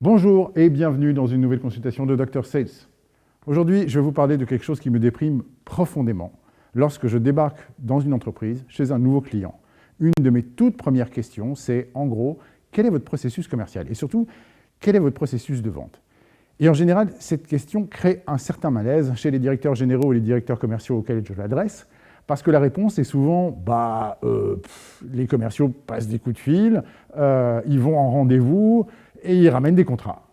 Bonjour et bienvenue dans une nouvelle consultation de Dr Sales. Aujourd'hui, je vais vous parler de quelque chose qui me déprime profondément lorsque je débarque dans une entreprise, chez un nouveau client. Une de mes toutes premières questions, c'est en gros, quel est votre processus commercial? Et surtout, quel est votre processus de vente? Et en général, cette question crée un certain malaise chez les directeurs généraux et les directeurs commerciaux auxquels je l'adresse, parce que la réponse est souvent les commerciaux passent des coups de fil, ils vont en rendez-vous et ils ramènent des contrats.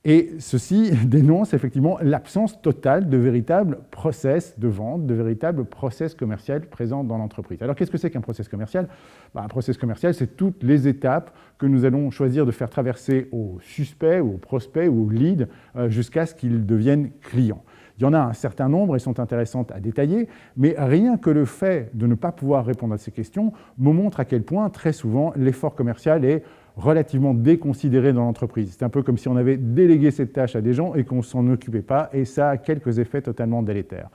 Et ceci dénonce effectivement l'absence totale de véritable process de vente, de véritable process commercial présent dans l'entreprise. Alors qu'est-ce que c'est qu'un process commercial? Un process commercial, c'est toutes les étapes que nous allons choisir de faire traverser aux suspects, aux prospects ou aux leads jusqu'à ce qu'ils deviennent clients. Il y en a un certain nombre et sont intéressantes à détailler, mais rien que le fait de ne pas pouvoir répondre à ces questions me montre à quel point, très souvent, l'effort commercial est relativement déconsidéré dans l'entreprise. C'est un peu comme si on avait délégué cette tâche à des gens et qu'on ne s'en occupait pas, et ça a quelques effets totalement délétères.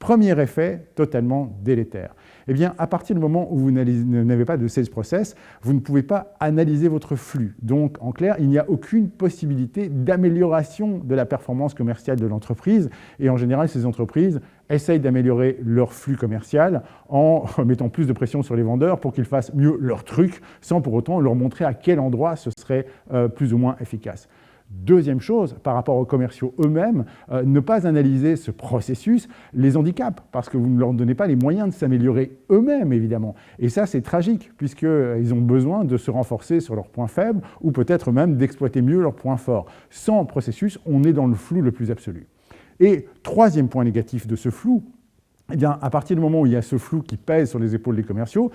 Premier effet totalement délétère. Eh bien, à partir du moment où vous n'avez pas de sales process, vous ne pouvez pas analyser votre flux. Donc, en clair, il n'y a aucune possibilité d'amélioration de la performance commerciale de l'entreprise. Et en général, ces entreprises essayent d'améliorer leur flux commercial en mettant plus de pression sur les vendeurs pour qu'ils fassent mieux leur truc, sans pour autant leur montrer à quel endroit ce serait plus ou moins efficace. Deuxième chose, par rapport aux commerciaux eux-mêmes, ne pas analyser ce processus les handicape, parce que vous ne leur donnez pas les moyens de s'améliorer eux-mêmes, évidemment. Et ça, c'est tragique, puisqu'ils ont besoin de se renforcer sur leurs points faibles, ou peut-être même d'exploiter mieux leurs points forts. Sans processus, on est dans le flou le plus absolu. Et troisième point négatif de ce flou, eh bien, à partir du moment où il y a ce flou qui pèse sur les épaules des commerciaux,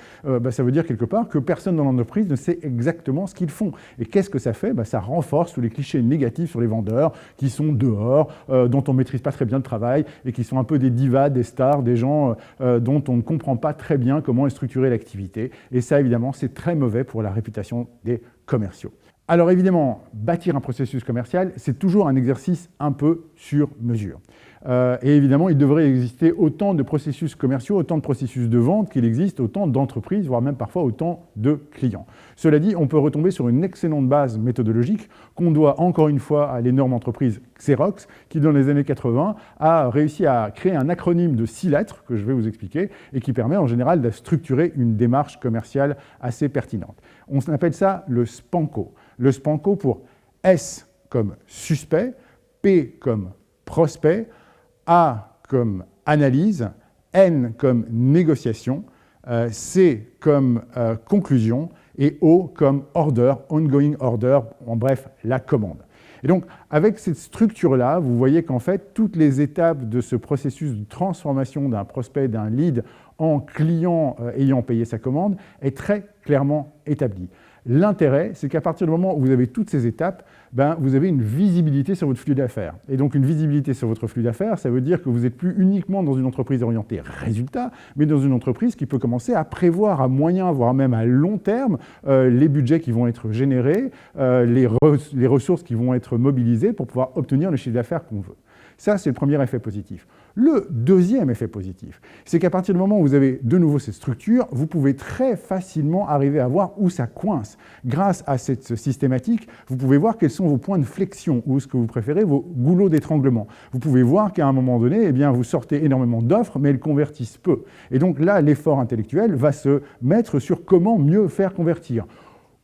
ça veut dire quelque part que personne dans l'entreprise ne sait exactement ce qu'ils font. Et qu'est-ce que ça fait? Ça renforce tous les clichés négatifs sur les vendeurs qui sont dehors, dont on ne maîtrise pas très bien le travail et qui sont un peu des divas, des stars, des gens dont on ne comprend pas très bien comment est structurée l'activité. Et ça, évidemment, c'est très mauvais pour la réputation des commerciaux. Alors évidemment, bâtir un processus commercial, c'est toujours un exercice un peu sur mesure. Et évidemment, il devrait exister autant de processus commerciaux, autant de processus de vente qu'il existe autant d'entreprises, voire même parfois autant de clients. Cela dit, on peut retomber sur une excellente base méthodologique qu'on doit encore une fois à l'énorme entreprise Xerox, qui dans les années 80 a réussi à créer un acronyme de 6 lettres, que je vais vous expliquer, et qui permet en général de structurer une démarche commerciale assez pertinente. On appelle ça le SPANCO. Le SPANCO pour S comme suspect, P comme prospect, A comme analyse, N comme négociation, C comme conclusion et O comme order, ongoing order, en bref, la commande. Et donc, avec cette structure-là, vous voyez qu'en fait, toutes les étapes de ce processus de transformation d'un prospect, d'un lead en client ayant payé sa commande est très clairement établie. L'intérêt, c'est qu'à partir du moment où vous avez toutes ces étapes, vous avez une visibilité sur votre flux d'affaires. Et donc une visibilité sur votre flux d'affaires, ça veut dire que vous n'êtes plus uniquement dans une entreprise orientée résultat, mais dans une entreprise qui peut commencer à prévoir à moyen, voire même à long terme, les budgets qui vont être générés, les ressources qui vont être mobilisées pour pouvoir obtenir le chiffre d'affaires qu'on veut. Ça, c'est le premier effet positif. Le deuxième effet positif, c'est qu'à partir du moment où vous avez de nouveau cette structure, vous pouvez très facilement arriver à voir où ça coince. Grâce à cette systématique, vous pouvez voir quels sont vos points de flexion ou, ce que vous préférez, vos goulots d'étranglement. Vous pouvez voir qu'à un moment donné, vous sortez énormément d'offres, mais elles convertissent peu. Et donc là, l'effort intellectuel va se mettre sur comment mieux faire convertir.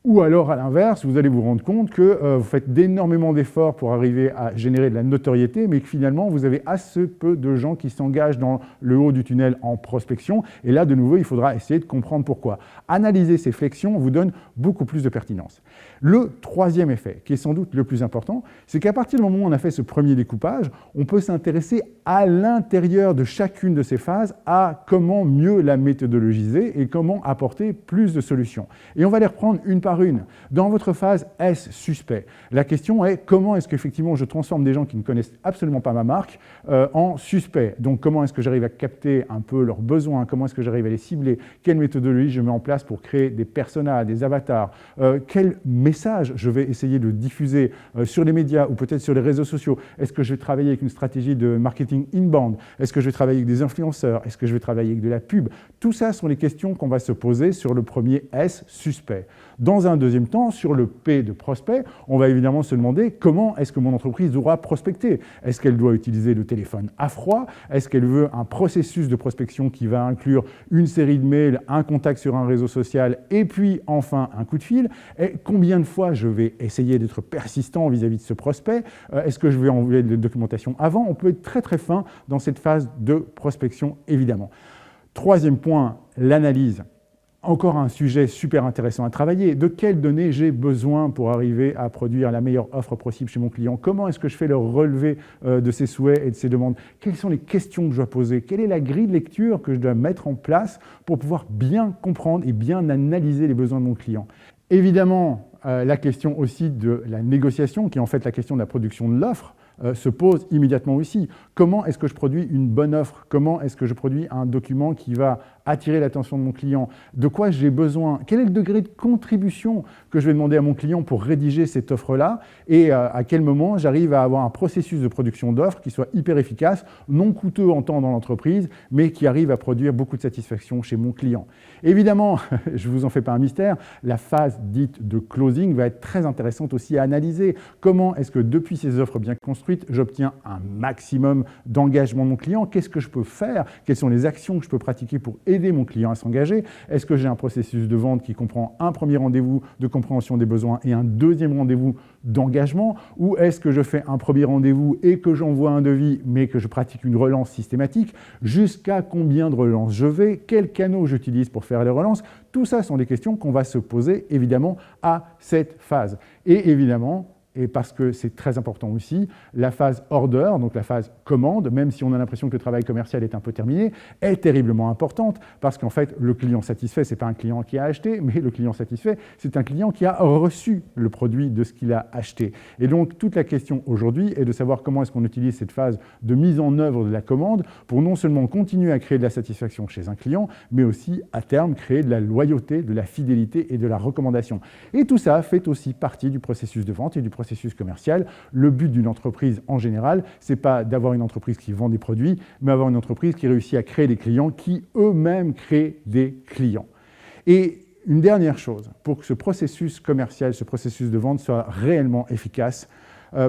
Ou alors, à l'inverse, vous allez vous rendre compte que vous faites d'énormément d'efforts pour arriver à générer de la notoriété, mais que finalement, vous avez assez peu de gens qui s'engagent dans le haut du tunnel en prospection. Et là, de nouveau, il faudra essayer de comprendre pourquoi. Analyser ces flexions vous donne beaucoup plus de pertinence. Le troisième effet, qui est sans doute le plus important, c'est qu'à partir du moment où on a fait ce premier découpage, on peut s'intéresser à l'intérieur de chacune de ces phases à comment mieux la méthodologiser et comment apporter plus de solutions. Et on va les reprendre une par une. Dans votre phase S suspect, la question est comment est-ce qu'effectivement je transforme des gens qui ne connaissent absolument pas ma marque en suspects. Donc comment est-ce que j'arrive à capter un peu leurs besoins, comment est-ce que j'arrive à les cibler, quelle méthodologie je mets en place pour créer des personas, des avatars, quel message je vais essayer de diffuser sur les médias ou peut-être sur les réseaux sociaux. Est-ce que je vais travailler avec une stratégie de marketing inbound? Est-ce que je vais travailler avec des influenceurs? Est-ce que je vais travailler avec de la pub? Tout ça sont les questions qu'on va se poser sur le premier S suspect. Dans Dans un deuxième temps, sur le P de prospect, on va évidemment se demander comment est-ce que mon entreprise doit prospecter. Est-ce qu'elle doit utiliser le téléphone à froid? Est-ce qu'elle veut un processus de prospection qui va inclure une série de mails, un contact sur un réseau social et puis enfin un coup de fil? Et combien de fois je vais essayer d'être persistant vis-à-vis de ce prospect? Est-ce que je vais envoyer de la documentation avant? On peut être très très fin dans cette phase de prospection, évidemment. Troisième point, l'analyse. Encore un sujet super intéressant à travailler. De quelles données j'ai besoin pour arriver à produire la meilleure offre possible chez mon client? Comment est-ce que je fais le relevé de ses souhaits et de ses demandes? Quelles sont les questions que je dois poser? Quelle est la grille de lecture que je dois mettre en place pour pouvoir bien comprendre et bien analyser les besoins de mon client? Évidemment, la question aussi de la négociation, qui est en fait la question de la production de l'offre, se pose immédiatement aussi. Comment est-ce que je produis une bonne offre? Comment est-ce que je produis un document qui va attirer l'attention de mon client? De quoi j'ai besoin? Quel est le degré de contribution que je vais demander à mon client pour rédiger cette offre-là? Et à quel moment j'arrive à avoir un processus de production d'offres qui soit hyper efficace, non coûteux en temps dans l'entreprise, mais qui arrive à produire beaucoup de satisfaction chez mon client? Évidemment, je ne vous en fais pas un mystère, la phase dite de closing va être très intéressante aussi à analyser. Comment est-ce que depuis ces offres bien construites, j'obtiens un maximum d'engagement de mon client? Qu'est-ce que je peux faire? Quelles sont les actions que je peux pratiquer pour aider mon client à s'engager? Est-ce que j'ai un processus de vente qui comprend un premier rendez-vous de compréhension des besoins et un deuxième rendez-vous d'engagement? Ou est-ce que je fais un premier rendez-vous et que j'envoie un devis, mais que je pratique une relance systématique? Jusqu'à combien de relances je vais? Quels canaux j'utilise pour faire les relances? Tout ça sont des questions qu'on va se poser évidemment à cette phase. Et évidemment, et parce que c'est très important aussi, la phase order, donc la phase commande, même si on a l'impression que le travail commercial est un peu terminé, est terriblement importante parce qu'en fait, le client satisfait, ce n'est pas un client qui a acheté, mais le client satisfait, c'est un client qui a reçu le produit de ce qu'il a acheté. Et donc, toute la question aujourd'hui est de savoir comment est-ce qu'on utilise cette phase de mise en œuvre de la commande pour non seulement continuer à créer de la satisfaction chez un client, mais aussi, à terme, créer de la loyauté, de la fidélité et de la recommandation. Et tout ça fait aussi partie du processus de vente et du processus commercial. Le but d'une entreprise en général, ce n'est pas d'avoir une entreprise qui vend des produits, mais avoir une entreprise qui réussit à créer des clients qui eux-mêmes créent des clients. Et une dernière chose, pour que ce processus commercial, ce processus de vente soit réellement efficace,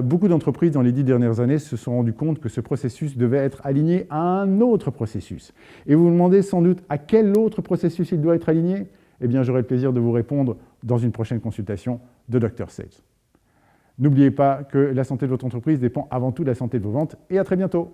beaucoup d'entreprises dans les 10 dernières années se sont rendues compte que ce processus devait être aligné à un autre processus. Et vous vous demandez sans doute à quel autre processus il doit être aligné? Eh bien, j'aurai le plaisir de vous répondre dans une prochaine consultation de Dr. Sales. N'oubliez pas que la santé de votre entreprise dépend avant tout de la santé de vos ventes et à très bientôt.